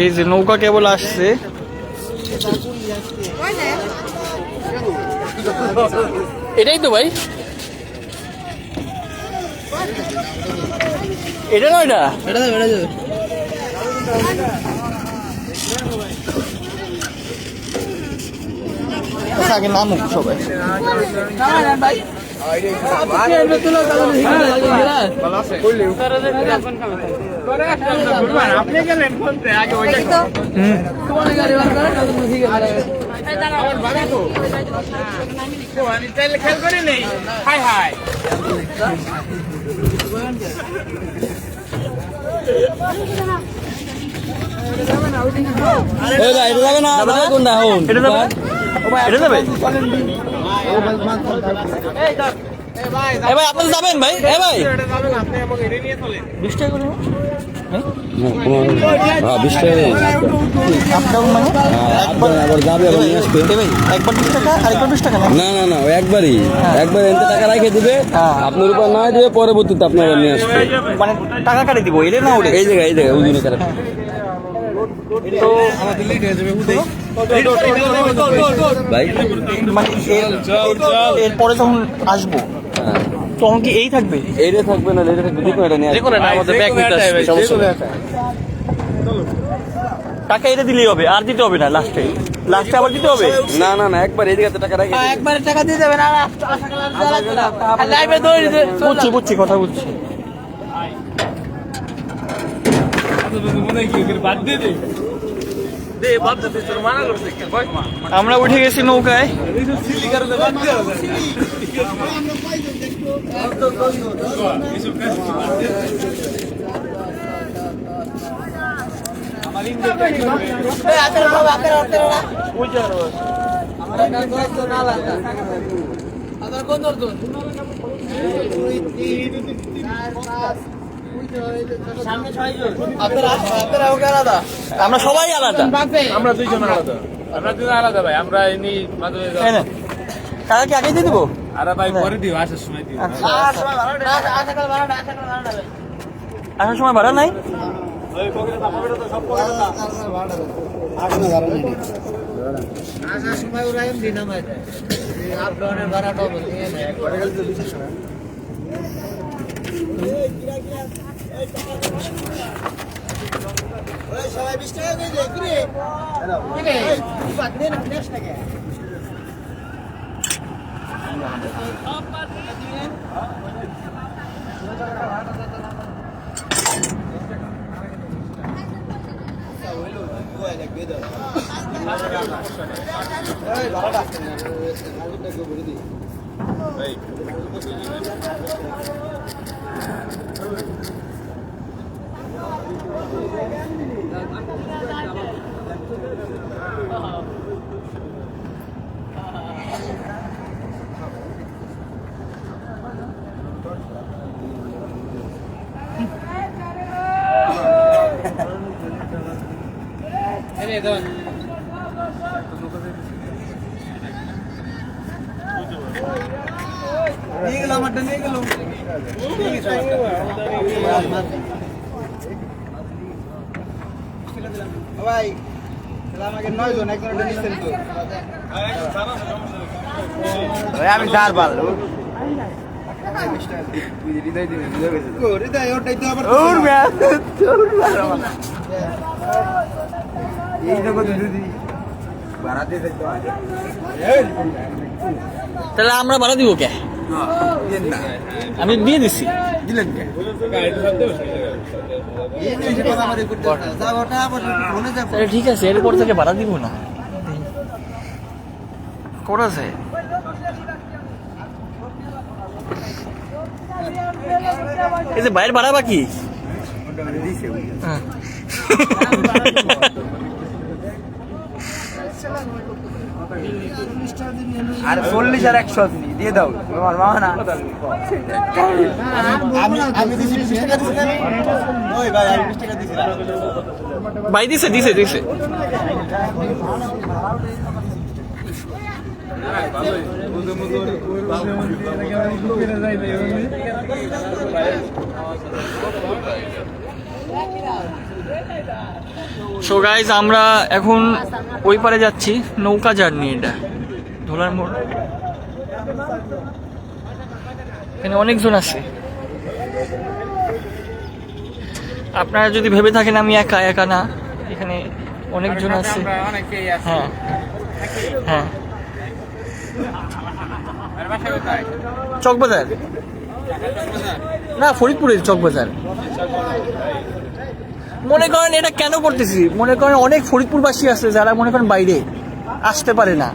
এই যে নৌকা কেবল আসছে, এটাই তো ভাই, এটা না এটা আগে নামুক সবাই। আপনি গেলেন খেয়াল করি নেই। হাই হাই আপনারা যাবেন ভাই? ভাই 20 টাকা করে, 20 টাকা একবার 20 টাকা আরেকবার 20 টাকা না না না, একবারই একবার এত টাকা রাখে দিবে, আপনার উপর না দিবে, পরবর্তীতে আপনি আবার নিয়ে আসবে। মানে টাকা কাটে দিব, এটা না ওটা? এই জায়গায় ওজনে কাটা। তো ভাই মানে এরপরে যখন আসবো তখন কি এই থাকবে? এইটা থাকবে না, এটা থাকবে, দেখুন এটা নিয়ে আসবে। আমাদের ব্যাগ নিতে আসবে, সমস্যা নেই। টাকা এটা দিলেই হবে, আর দিতে হবে না, লাস্টে আবার দিতে হবে? না না না, একবার এই দিকে টাকা রাখে একবারে টাকা দিয়ে দেবেন। বুঝছি কথা বুঝছি। আমরা উঠে গেছি নৌকায়। আমরা সবাই আলাদা, আমরা 2 জন আলাদা, ভাই। আমরা এমনি টাকা কি আগে দিয়ে দেবো? আরে ভাই পরে দিও, আসার সময় দিও। আসার সময় ভাড়া নাই? আমি চার পাল তাহলে আমরা ভাড়া দিব কে? আমি দিয়ে দিচ্ছি। দিলেন কে? ঠিক আছে, এরপর থেকে ভাড়া দিব না। করেছে এই যে বাইরের ভাড়া বাকি আর 40 আর 100 দিয়ে দাও আমার মামা না। আমি 20 টাকা দিছিলাম। ওই ভাই আমি 20 টাকা দিছিলাম। ভাই দিছে সো গাইজ আমরা এখন ওই পারে যাচ্ছি, নৌকা জার্নি এটা ধোলার মোড়। এখানে অনেকজন আছে। আপনারা যদি ভেবে থাকেন আমি একা, একা না, এখানে অনেকজন আছে। হ্যাঁ হ্যাঁ, চকবাজার না, ফরিদপুরের চকবাজার। মনে করেন এটা কেন করতেছি, মনে করেন অনেক ফরিদপুরবাসী আছে যারা মনে করেন বাইরে আসতে পারে না,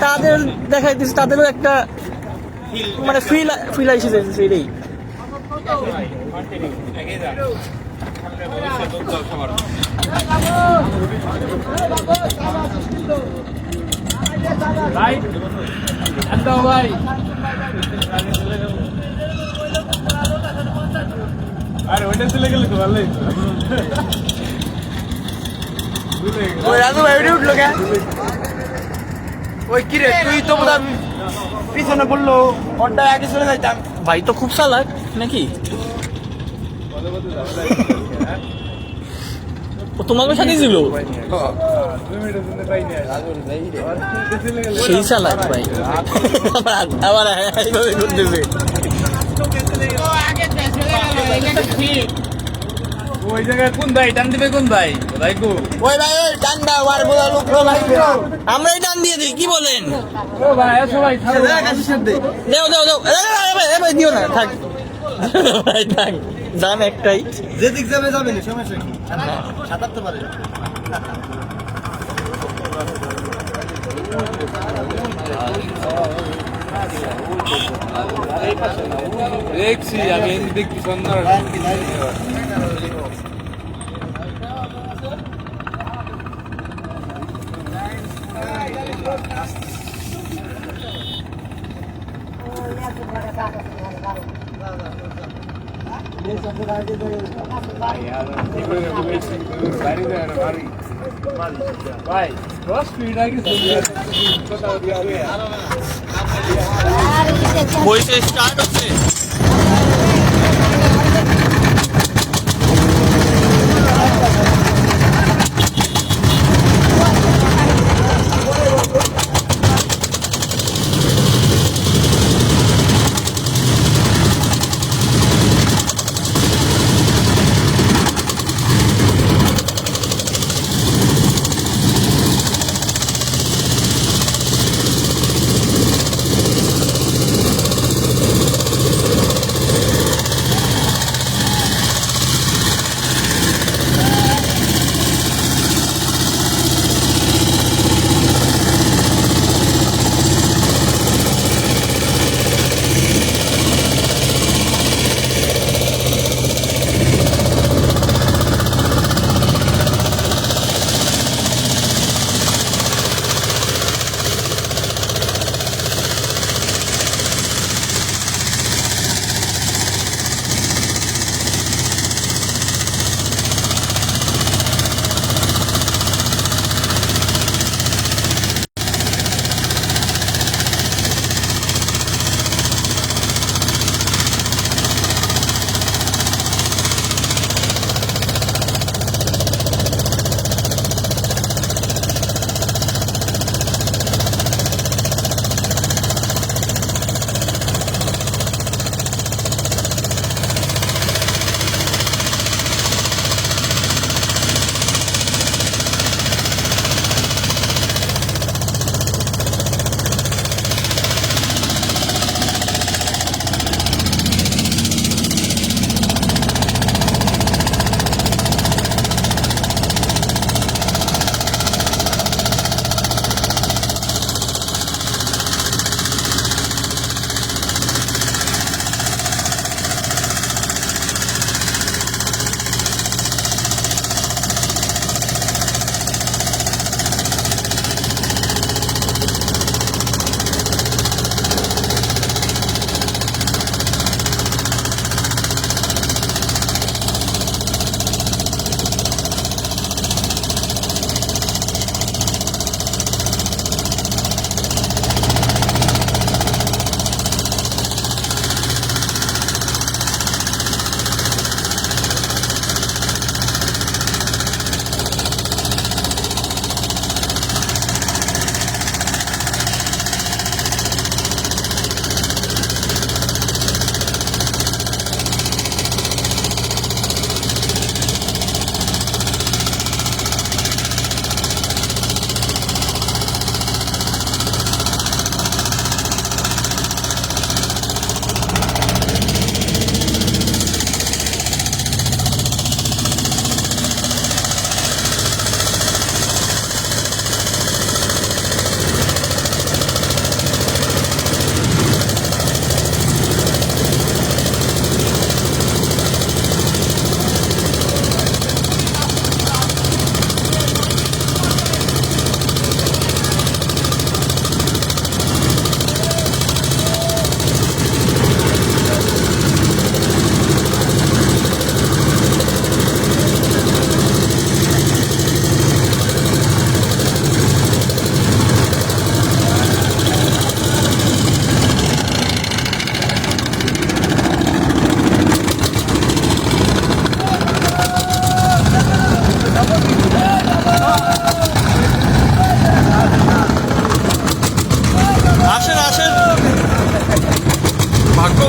তাদের দেখাইতেছি, তাদেরও একটা মানে ফিল এসেছে সেটাই। ভাই ভাই আরে ওইটা চলে গেলে তো ভালোই। ওই রাজু ভাই ওইটা উঠলো কেন? ওই কিরে তুই তো পিছনে বললো ওটা আগে চলে যাইতাম। ভাই তো খুব চালাক নাকি? ও তোমাকে সাথে ছিল সেই চালাক ভাই, আবার এইভাবে করতেছে। ওই জায়গায় কোন ভাই টান দিবে, কোন ভাই ভাই গো? ওই ভাই ওই টান দাও, আর বলা লোক আমরাই টান দিয়ে দিই, কি বলেন? ও ভাই আসো ভাই, দেও দেও দেও, এ ভাই দিও না, থাক ভাই থাক, জান একটাই, যেদিক যাবে যাবে না, সমস্যা কি? সাঁতার তো পারে। দেখছি আমি দেখছি সন্ধ্যা ভাই 10 মিনিট আগে বইতে স্টার্ট হচ্ছে।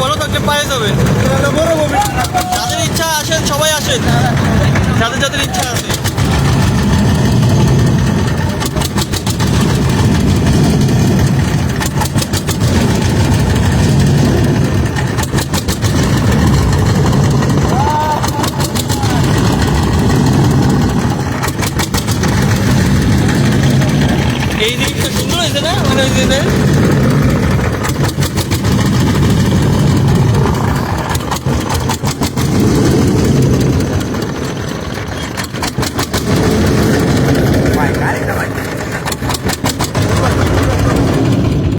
ভালো থাকলে পায়ে যাবে। যাদের ইচ্ছা আসেন, সবাই আসেন, যাদের যাদের ইচ্ছা আছে। এই জিনিসটা সুন্দর হয়েছে না, মানে ওই যে